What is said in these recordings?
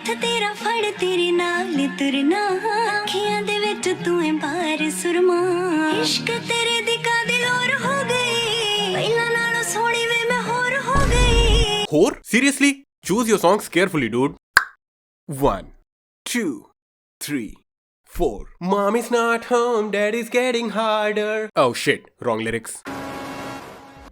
हथ तेरा फड़ तेरे नाल तुरना अखियां दे विच तू है बार सुरमा इश्क तेरे दिखा दिल और हो गई पहला नालों सोहनी वे मैं होर हो गई होर seriously choose your songs carefully dude 1 2 3 4 Mommy's not home, daddy's getting harder. Oh shit, wrong lyrics.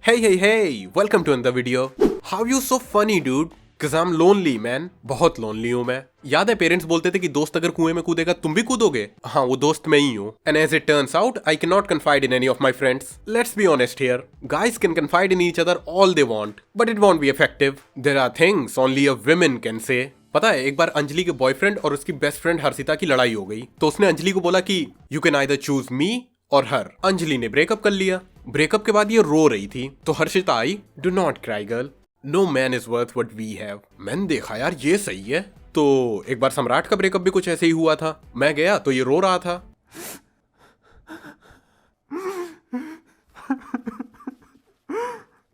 Hey, welcome to another video. How you so funny dude? Cause I'm lonely man. बहुत lonely हूँ मैं. याद है parents बोलते थे कि दोस्त अगर कुएं में कूदेगा तुम भी कूदोगे? हाँ वो दोस्त मैं ही हूँ. And as it turns out, I cannot confide in any of my friends. Let's be honest here. Guys can confide in each other all they want, but it won't be effective. There are things only a woman can say. पता है एक बार अंजलि के boyfriend और उसकी best friend Harshita की लड़ाई हो गई तो उसने अंजलि को बोला कि यू कैन आइदर चूज मी और हर. अंजलि ने ब्रेकअप कर लिया. ब्रेकअप के बाद ये रो रही थी तो हर्षिता आई, do not cry girl, no man is worth what we have. मैंने देखा यार ये सही है. तो एक बार सम्राट का ब्रेकअप भी कुछ ऐसे ही हुआ था. मैं गया तो ये रो रहा था.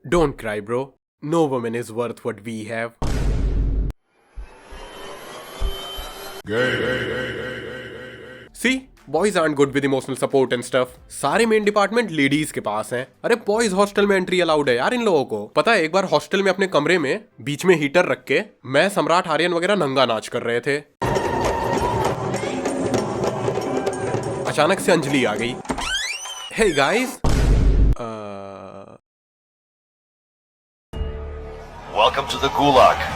Don't cry bro, no woman is worth what we have. See, boys aren't good with emotional support and stuff. सारे मेन डिपार्टमेंट लेडीज के पास हैं. अरे बॉयज हॉस्टल में एंट्री अलाउड है यार इन लोगों को. पता है एक बार हॉस्टल में अपने कमरे में बीच में हीटर रख के मैं सम्राट आर्यन वगैरह नंगा नाच कर रहे थे. अचानक से अंजलि आ गई. Hey guys, Welcome to the Gulag.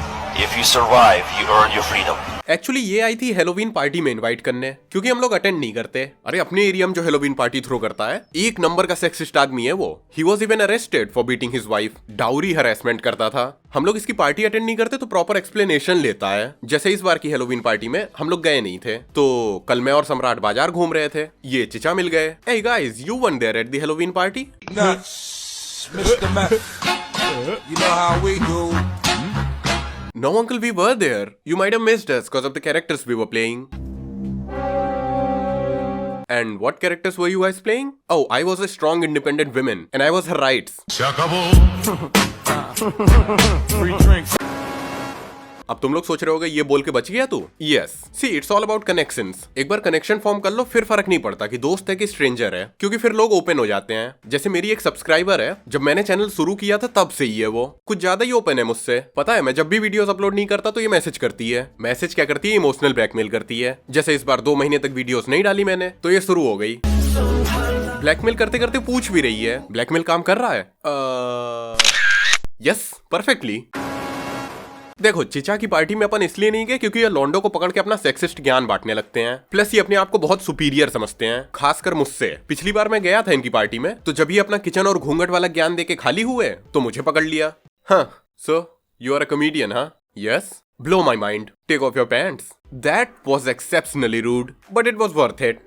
If you survive, you earn your freedom. Actually ये आई थी हेलोवीन पार्टी में इनवाइट करने क्योंकि हम लोग अटेंड नहीं करते. अरे अपने एरिया में जो हेलोवीन पार्टी थ्रो करता है एक नंबर का सेक्सिस्ट आदमी है वो. He was even arrested for beating his wife. Dowry harassment करता था. हम लोग इसकी पार्टी अटेंड नहीं करते तो प्रॉपर एक्सप्लेनेशन लेता है. जैसे इस बार की हेलोवीन पार्टी में हम लोग गए नहीं थे तो कल मैं और सम्राट बाजार घूम रहे थे. ये चिचा मिल गए. Hey guys, you weren't there at the Halloween party? Nuts, Mr. Meth. You know how we do. No uncle, we were there. You might have missed us because of the characters we were playing. And what characters were you guys playing? Oh, I was a strong independent woman and I was her rights. Free drinks. अब तुम लोग सोच रहे होगे ये बोल के बच गया तू. Yes, see it's all about connections. एक बार कनेक्शन फॉर्म कर लो फिर फर्क नहीं पड़ता कि दोस्त है कि स्ट्रेंजर है क्योंकि फिर लोग ओपन हो जाते हैं. जैसे मेरी एक सब्सक्राइबर है, जब मैंने चैनल शुरू किया था तब से ही है वो. कुछ ज्यादा ही ओपन है मुझसे. पता है मैं जब भी वीडियोस अपलोड नहीं करता तो ये मैसेज करती है. मैसेज क्या करती है? इमोशनल ब्लैकमेल करती है. जैसे इस बार 2 महीने तक वीडियोस नहीं डाली मैंने तो ये शुरू हो गई. ब्लैकमेल करते करते पूछ भी रही है ब्लैकमेल काम कर रहा है. Yes, perfectly. देखो चिचा की पार्टी में अपन इसलिए नहीं गए क्योंकि ये लॉन्डो को पकड़ के अपना सेक्सिस्ट ज्ञान बांटने लगते हैं. प्लस ये अपने आप को बहुत सुपीरियर समझते हैं, खासकर मुझसे. पिछली बार मैं गया था इनकी पार्टी में तो जब ये अपना किचन और घूंघट वाला ज्ञान देके खाली हुए तो मुझे पकड़ लिया. हाँ, so you are a comedian? हाँ, yes. Blow my mind. Take off your pants. That was exceptionally rude but it was worth it.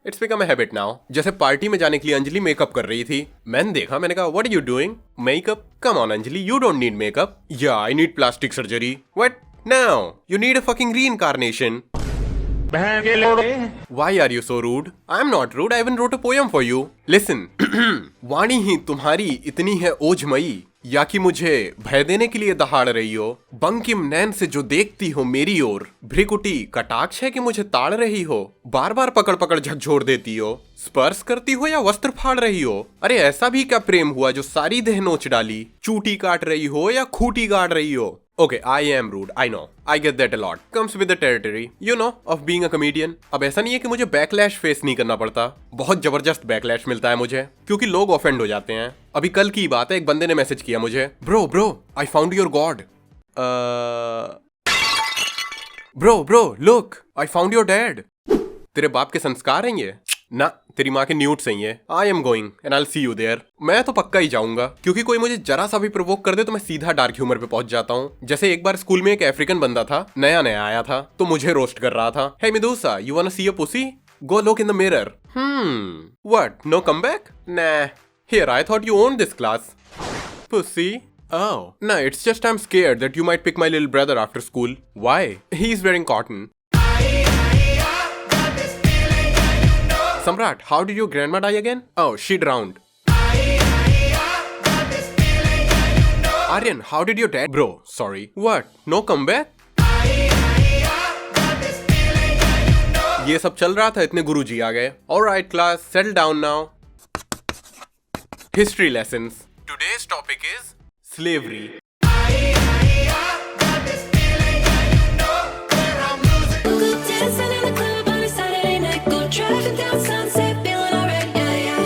It's become a habit now. जैसे पार्टी में जाने के लिए अंजलि मेकअप कर रही थी. मैंने देखा, मैंने कहा what are you doing? Makeup? Come on Anjali, you don't need makeup. Yeah I need plastic surgery. What? Now you need a fucking reincarnation. Why are you so rude? I am not rude. I even wrote a poem for you. Listen. वाणी ही तुम्हारी इतनी है ओझमई या कि मुझे भय देने के लिए दहाड़ रही हो. बंकिम नैन से जो देखती हो मेरी ओर, भ्रिकुटी कटाक्ष है कि मुझे ताड़ रही हो. बार बार पकड़ पकड़ झकझोर देती हो. स्पर्श करती हो या वस्त्र फाड़ रही हो. अरे ऐसा भी क्या प्रेम हुआ जो सारी देह नोच डाली. चूटी काट रही हो या खूटी गाड़ रही हो. Okay, I am rude. I know. I get that a lot. Comes with the territory, you know, of being a comedian. अब ऐसा नहीं है कि मुझे बैकलैश फेस नहीं करना पड़ता. बहुत जबरदस्त बैकलैश मिलता है मुझे क्योंकि लोग ऑफेंड हो जाते हैं. अभी कल की बात है, एक बंदे ने मैसेज किया मुझे, bro I found your God. Bro look, I found your dad. तेरे बाप के संस्कार हैं ये? ना, तेरी माँ के न्यूट्स हैं ये. I am going and I see you there. मैं तो पक्का ही जाऊंगा क्योंकि कोई मुझे जरा सा भी प्रोवोक कर दे तो मैं सीधा डार्क ह्यूमर पे पहुंच जाता हूँ. जैसे एक बार स्कूल में एक अफ्रीकन बंदा था, नया आया था तो मुझे रोस्ट कर रहा था. Hey Medusa, you wanna see a pussy? Go look in the mirror. What? No come back? Nah. Here, I thought you owned this class. Pussy. Oh. No, it's just I'm scared that you might pick my little brother after school. Why? He's wearing cotton. Samrat, how did your grandma die again? Oh, she drowned. Aryan, how did your dad... Bro, sorry. What? No comeback? ये सब चल रहा था, इतने गुरुजी आ गए। Alright class, settle down now. History lessons. Today's topic is slavery. Go dancing in the club on a Saturday night. Go driving down Sunset, feeling alright, yeah, yeah.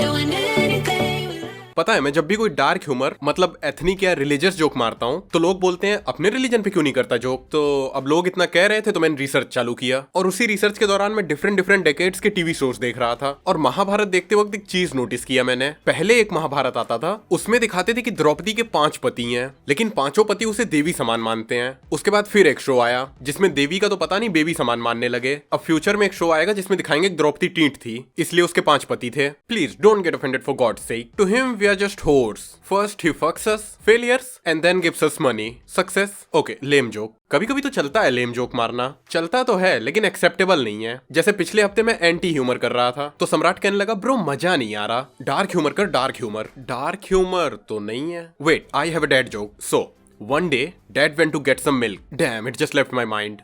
Doing anything we like. पता है, मैं जब भी कोई dark humour मतलब ethnic या religious joke मारता हूँ तो लोग बोलते हैं अपने रिलीजन पे क्यों नहीं करता जोक। तो अब लोग इतना कह रहे थे तो मैंने रिसर्च चालू किया, और उसी रिसर्च के दौरान मैं डिफरेंट डेकेड्स के टीवी शोज देख रहा था। और महाभारत देखते वक्त एक चीज नोटिस किया मैंने। पहले एक महाभारत आता था, उसमें दिखाते थे कि द्रौपदी के 5 पति हैं, लेकिन पांचों पति उसे देवी समान मानते हैं। उसके बाद फिर एक शो आया जिसमें देवी का तो पता नहीं बेबी समान मानने लगे। अब फ्यूचर में एक शो आएगा जिसमें दिखाएंगे द्रौपदी टींट थी, इसलिए उसके 5 पति थे। Please don't get offended for god's sake. To him we are just whores. First he fucks us, failures, and then gives us money. Success? Okay, lame joke. कभी कभी तो चलता है लेम जोक मारना, चलता तो है लेकिन एक्सेप्टेबल नहीं है। जैसे पिछले हफ्ते मैं एंटी ह्यूमर कर रहा था तो सम्राट कहने लगा ब्रो मजा नहीं आ रहा, डार्क ह्यूमर कर डार्क ह्यूमर। डार्क ह्यूमर तो नहीं है। Wait, I have a dad joke. So one day dad went to get some milk. Damn, it just left my mind.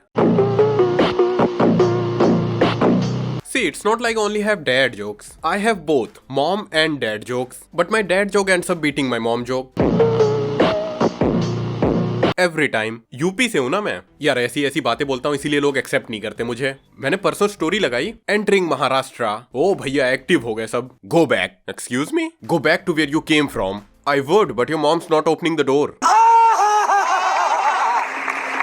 See, it's not like I only have dad jokes. I have both mom and dad jokes. But my dad joke ends up beating my mom joke. Every time. UP से हूं ना मैं यार, ऐसी बातें बोलता हूँ इसीलिए लोग एक्सेप्ट नहीं करते मुझे। मैंने परसों स्टोरी लगाई एंटरिंग महाराष्ट्र। ओ भैया एक्टिव हो गए सब। Go back. Excuse me? Go back to where you came from. I would, but your mom's not opening the door.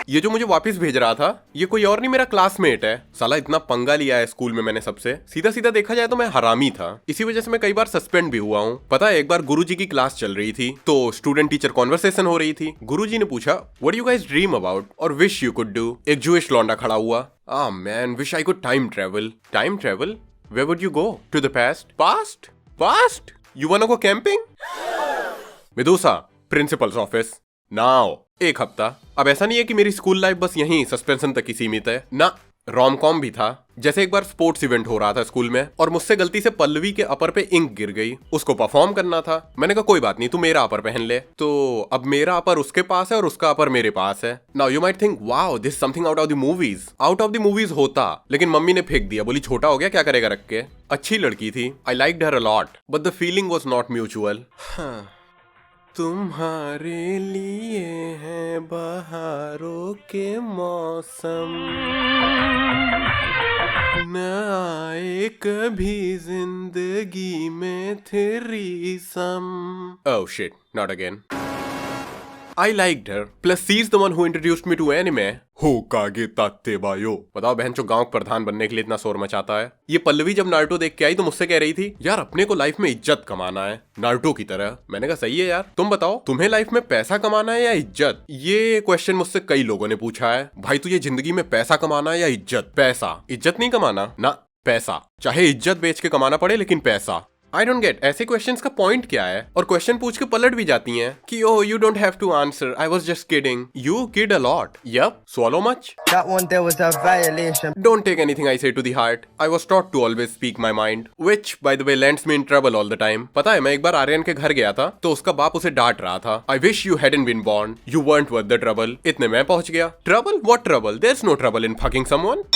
ये जो मुझे वापस भेज रहा था ये कोई और नहीं, मेरा क्लासमेट है। साला इतना पंगा लिया है स्कूल में मैंने सबसे। सीधा देखा जाए तो मैं हरामी था, इसी वजह से मैं कई बार सस्पेंड भी हुआ हूँ। पता है, एक बार गुरुजी की क्लास चल रही थी तो स्टूडेंट टीचर कॉन्वर्सेशन हो रही थी। गुरुजी ने पूछा what you guys dream about और विश यू कुड डू। एक जूइश लौंडा खड़ा हुआ। Ah man, wish I could time travel. Time travel? Where would you go? To the past? Past? Past? You wanna go camping? Medusa, principal's office now. एक हफ्ता। अब ऐसा नहीं है कि मेरी स्कूल लाइफ बस यहीं सस्पेंशन तक ही सीमित है ना, रोम कॉम भी था। जैसे एक बार स्पोर्ट्स इवेंट हो रहा था स्कूल में और मुझसे गलती से पल्लवी के अपर पे इंक गिर गई, उसको परफॉर्म करना था। मैंने कहा कोई बात नहीं, तू मेरा अपर पहन ले। तो अब मेरा अपर उसके पास है और उसका अपर मेरे पास है। Now you might think wow this something out of the movies. Out of the movies होता, लेकिन मम्मी ने फेंक दिया, बोली छोटा हो गया क्या करेगा रख के। अच्छी लड़की थी, I liked her a lot, but the feeling was not mutual. तुम्हारे लिए है बहारों के मौसम, न आए कभी जिंदगी में threesome. Oh shit, not again. I liked her. Plus, she's the one who introduced me to anime. Hokage dattebayo. बताओ बहनचोद गांव के प्रधान बनने के लिए इतना शोर मचाता है। ये पल्लवी जब नारुतो देख के आई तो मुझसे कह रही थी यार अपने को लाइफ में इज्जत कमाना है नारुतो की तरह। मैंने कहा सही है यार, तुम बताओ तुम्हें लाइफ में पैसा कमाना है या इज्जत? ये क्वेश्चन मुझसे कई लोगों ने पूछा है। भाई तुझे जिंदगी में पैसा कमाना है या इज्जत? पैसा। इज्जत नहीं कमाना ना, पैसा। चाहे इज्जत बेच के कमाना पड़े लेकिन पैसा। आई डोंट गेट ऐसे क्वेश्चंस का पॉइंट क्या है? और क्वेश्चन पूछ के पलट भी जाती हैं कि oh you don't have to answer, I was just kidding. You kid a lot. Yep, swallow much? That one there was a violation. Don't take anything I say to the heart. I was taught to always speak my mind, which by the way lands me in trouble all the time. पता है मैं एक बार आर्यन के घर गया था तो उसका बाप उसे डांट रहा था। I wish you hadn't been born. You weren't worth the trouble. इतने मैं पहुंच गया। Trouble? What trouble? There's no trouble in fucking someone.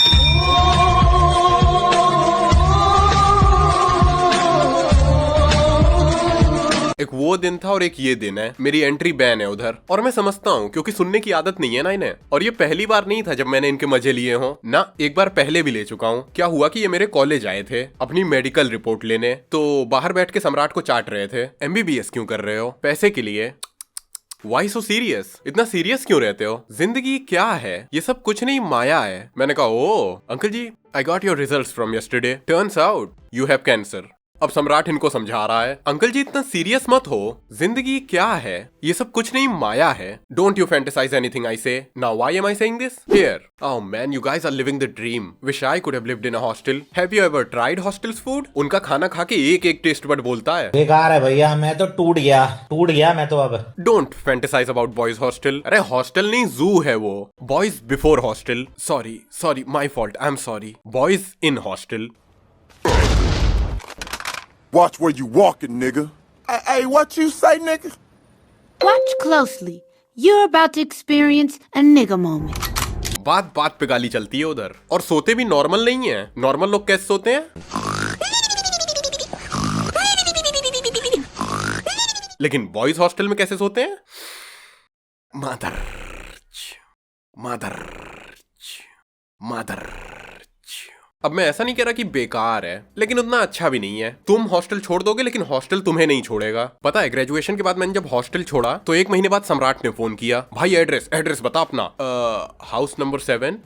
एक वो दिन था और एक ये दिन है। मेरी एंट्री बैन है उधर, और मैं समझता हूँ क्योंकि सुनने की आदत नहीं है ना इन्हें। और ये पहली बार नहीं था जब मैंने इनके मजे लिए हों ना, एक बार पहले भी ले चुका हूँ। क्या हुआ कि ये मेरे कॉलेज आए थे अपनी मेडिकल रिपोर्ट लेने, तो बाहर बैठ के सम्राट को चाट रहे थे। MBBS क्यों कर रहे हो? पैसे के लिए। Why so serious? इतना सीरियस क्यों रहते हो? जिंदगी क्या है? ये सब कुछ नहीं माया है। मैंने कहा ओ uncle ji, I got your results from yesterday. Turns out you have cancer. अब सम्राट इनको समझा रहा है अंकल जी इतना सीरियस मत हो, जिंदगी क्या है? ये सब कुछ नहीं माया है। Don't you fantasize anything I say. Now why am I saying this? Here. Oh man, you guys are living the dream. Wish I could have lived in a hostel. Have you ever tried hostel's food? उनका खाना खा के एक taste bud बोलता है बेकार है भैया, मैं तो टूट गया मैं तो अब। Don't fantasize about boys hostel. अरे हॉस्टल नहीं जू है वो। Boys before hostel. Sorry, my fault. I'm sorry. Boys in hostel. Watch where you walking, nigga. Hey, what you say, nigga? Watch closely. You're about to experience a nigga moment. बात बात पे गाली चलती है उधर, और सोते भी नॉर्मल नहीं है। नॉर्मल लोग कैसे सोते हैं? लेकिन बॉयज हॉस्टल में कैसे सोते हैं? Mother mother mother. अब मैं ऐसा नहीं कह रहा कि बेकार है, लेकिन उतना अच्छा भी नहीं है। तुम हॉस्टल छोड़ दोगे लेकिन हॉस्टल तुम्हें नहीं छोड़ेगा। पता है, ग्रेजुएशन के बाद मैंने जब हॉस्टल छोड़ा तो 1 महीने बाद सम्राट ने फोन किया, भाई एड्रेस बता अपना। House number 7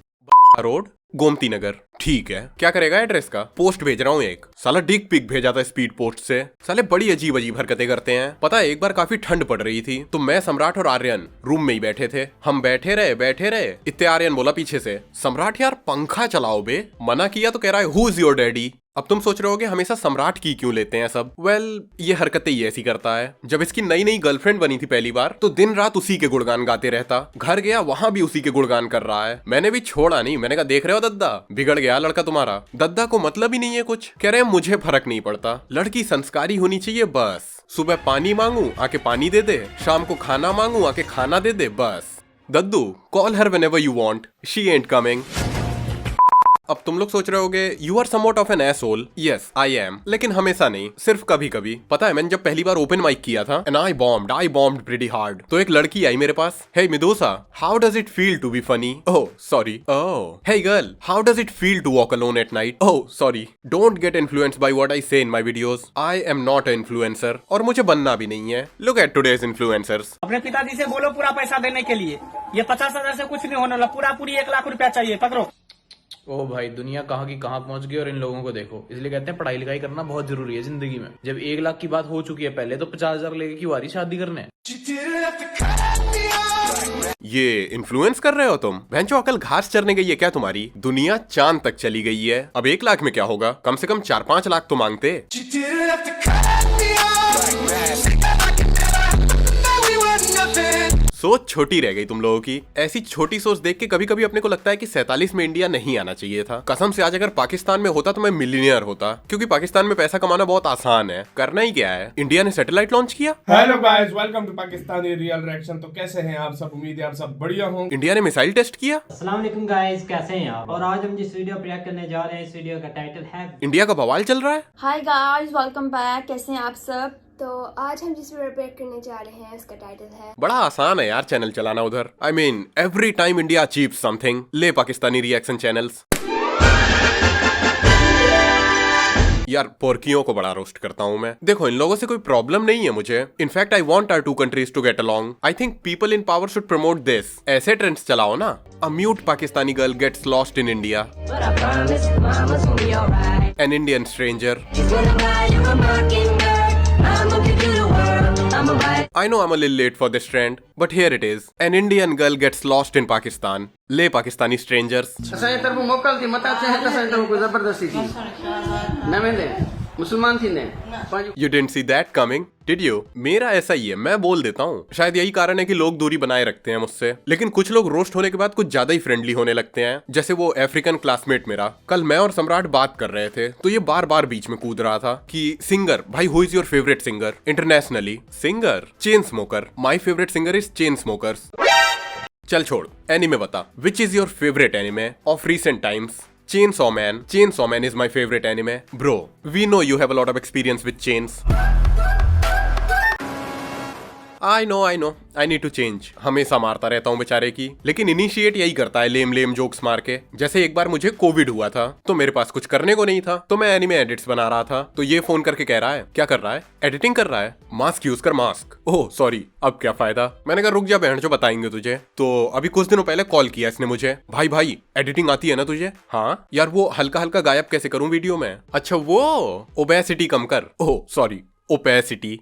road Gomti Nagar. ठीक है, क्या करेगा एड्रेस का? पोस्ट भेज रहा हूँ एक। साला डिक पिक भेजा था स्पीड पोस्ट से। साले बड़ी अजीब अजीब हरकतें करते हैं। पता है, एक बार काफी ठंड पड़ रही थी तो मैं, सम्राट और आर्यन रूम में ही बैठे थे। हम बैठे रहे इतने आर्यन बोला पीछे से, सम्राट यार पंखा चलाओ बे। मना किया तो कह रहा है हु इज योर डैडी। अब तुम सोच रहे होगे हमेशा सम्राट की क्यों लेते हैं सब। वेल, ये हरकतें ही ऐसी करता है। जब इसकी नई नई गर्लफ्रेंड बनी थी पहली बार तो दिन रात उसी के गुणगान गाते रहता। घर गया वहां भी उसी के गुणगान कर रहा है। मैंने भी छोड़ा नहीं। मैंने कहा देख रहे हो दद्दा, बिगड़ गया लड़का तुम्हारा। दद्दा को मतलब ही नहीं है कुछ। कह रहे हैं मुझे फर्क नहीं पड़ता, लड़की संस्कारी होनी चाहिए बस। सुबह पानी मांगू आके पानी दे दे, शाम को खाना मांगू आके खाना दे दे बस। दद्दू, call her whenever you want, she ain't coming. अब तुम लोग सोच रहे होगे you are somewhat of an asshole. Yes I am, लेकिन हमेशा नहीं, सिर्फ कभी कभी। पता है, मैंने जब पहली बार ओपन माइक किया था and I bombed pretty hard, तो एक लड़की आई मेरे पास। Hey Medusa, how does it feel to be funny? Oh sorry. Oh hey girl, how does it feel to walk alone at night? Oh sorry. Don't get influenced by what I say in my videos. I am not a influencer और मुझे बनना भी नहीं है। Look at today's influencers. अपने पिताजी से बोलो पूरा पैसा देने के लिए। ये 50,000 से कुछ नहीं होने वाला, पूरी 1 लाख रुपया चाहिए, पकड़ो। ओह भाई, दुनिया कहाँ की कहाँ पहुंच गई और इन लोगों को देखो। इसलिए कहते हैं पढ़ाई लिखाई करना बहुत जरूरी है जिंदगी में। जब 1 लाख की बात हो चुकी है पहले, तो 50,000 लेके क्यों आ रही शादी करने? ये इन्फ्लुएंस कर रहे हो तुम? भैंचो अकल घास चरने गई है क्या तुम्हारी? दुनिया चांद तक चली गई है। अब 1 लाख में क्या होगा? कम से कम 4-5 लाख तो मांगते। सोच छोटी रह गई तुम लोगों की। ऐसी छोटी सोच देख के कभी कभी अपने को लगता है कि 47 में इंडिया नहीं आना चाहिए था। कसम से, आज अगर पाकिस्तान में होता तो मैं मिलियनियर होता, क्योंकि पाकिस्तान में पैसा कमाना बहुत आसान है। करना ही क्या है, इंडिया ने सैटेलाइट लॉन्च किया। Hello guys, welcome to Pakistani real reaction. तो कैसे हैं आप सब? उम्मीद है आप सब बढ़िया होंगे। इंडिया ने मिसाइल टेस्ट किया। अस्सलाम वालेकुम गाइस, कैसे हैं आप? और आज हम जिस वीडियो पर रिएक्ट करने जा रहे हैं, इस वीडियो का टाइटल है इंडिया का बवाल चल रहा है। Hi guys, welcome back. कैसे हैं आप सब? तो आज हम जिस वीडियो पर करने जा रहे हैं उसका टाइटल है, बड़ा आसान है यार चैनल चलाना उधर। I mean every time India achieves something, ले पाकिस्तानी रिएक्शन चैनल्स। यार पोर्कियों को बड़ा रोस्ट करता हूँ मैं। देखो, इन लोगों से कोई प्रॉब्लम नहीं है मुझे। In fact I want our 2 countries to get along. I think people in power should promote this. ऐसे ट्रेंड्स चलाओ ना। A mute Pakistani girl gets lost in India, an Indian stranger. I know I'm a little late for this trend, but here it is. An Indian girl gets lost in Pakistan. ले Pakistani strangers. मोकल थी मता से जबरदस्ती थी न मैंने मुसलमान थी ने। You didn't see that coming, did you? मेरा ऐसा ही है, मैं बोल देता हूँ। शायद यही कारण है कि लोग दूरी बनाए रखते हैं मुझसे। लेकिन कुछ लोग रोस्ट होने के बाद कुछ ज्यादा ही फ्रेंडली होने लगते हैं। जैसे वो अफ्रीकन क्लासमेट मेरा। कल मैं और सम्राट बात कर रहे थे तो ये बार बार बीच में कूद रहा था कि सिंगर भाई, who is your favourite singer internationally? Singer chain smoker. My favourite singer is chain smokers. चल छोड़, एनिमे बता। Which is your favourite anime of recent times? Chainsaw Man. Chainsaw Man is my favorite anime. Bro, we know you have a lot of experience with chains. I know, I need to change. हमेशा मारता रहता हूँ बेचारे की, लेकिन initiate यही करता है लेम जोक्स मार के। जैसे एक बार मुझे कोविड हुआ था तो मेरे पास कुछ करने को नहीं था, तो मैं एनिमे एडिट्स बना रहा था। तो ये फोन करके कह रहा है, क्या कर रहा है? एडिटिंग कर रहा है। मास्क यूज कर, मास्क। ओह सॉरी, अब क्या फायदा? मैंने कहा रुक जा बहन, जो बताएंगे तुझे। तो अभी कुछ दिनों पहले कॉल किया इसने मुझे, भाई एडिटिंग आती है ना तुझे? हाँ यार, वो हल्का हल्का गायब कैसे करूं वीडियो में? अच्छा वो ओबेसिटी कम कर। Oh sorry, opacity.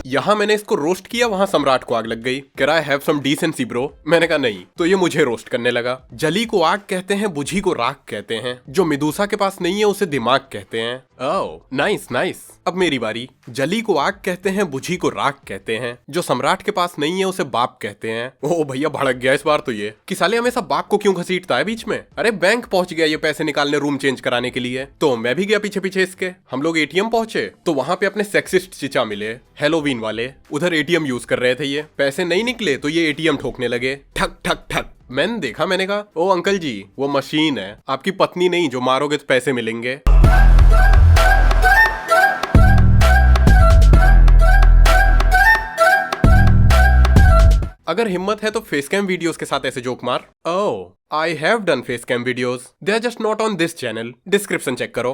यहाँ मैंने इसको रोस्ट किया, वहां सम्राट को आग लग गई। कह रहा है हैव सम डिसेंसी ब्रो। मैंने कहा नहीं, तो ये मुझे रोस्ट करने लगा। जली को आग कहते हैं, बुझी को राख कहते हैं। जो मिदुसा के पास नहीं है उसे दिमाग कहते हैं। Oh nice. अब मेरी बारी। जली को आग कहते हैं, बुझी को राख कहते हैं। जो सम्राट के पास नहीं है उसे बाप कहते हैं। ओ भैया भड़क गया इस बार तो ये कि साले हमेशा बाप को क्यों घसीटता है बीच में। अरे बैंक पहुंच गया ये पैसे निकालने रूम चेंज कराने के लिए, तो मैं भी गया पीछे इसके। हम लोग एटीएम पहुंचे तो वहां पे अपने सेक्सिस्ट चिचा मिले। हेलोवीन मशीन वाले उधर एटीएम यूज कर रहे थे, ये पैसे नहीं निकले तो ये एटीएम ठोकने लगे, ठक ठक ठक। मैंने देखा, मैंने कहा ओ अंकल जी वो मशीन है, आपकी पत्नी नहीं, जो मारोगे तो पैसे मिलेंगे। अगर हिम्मत है तो फेस कैम वीडियोस के साथ ऐसे जोक मार। Oh, I have done face cam videos, they are just not on this channel, description check करो।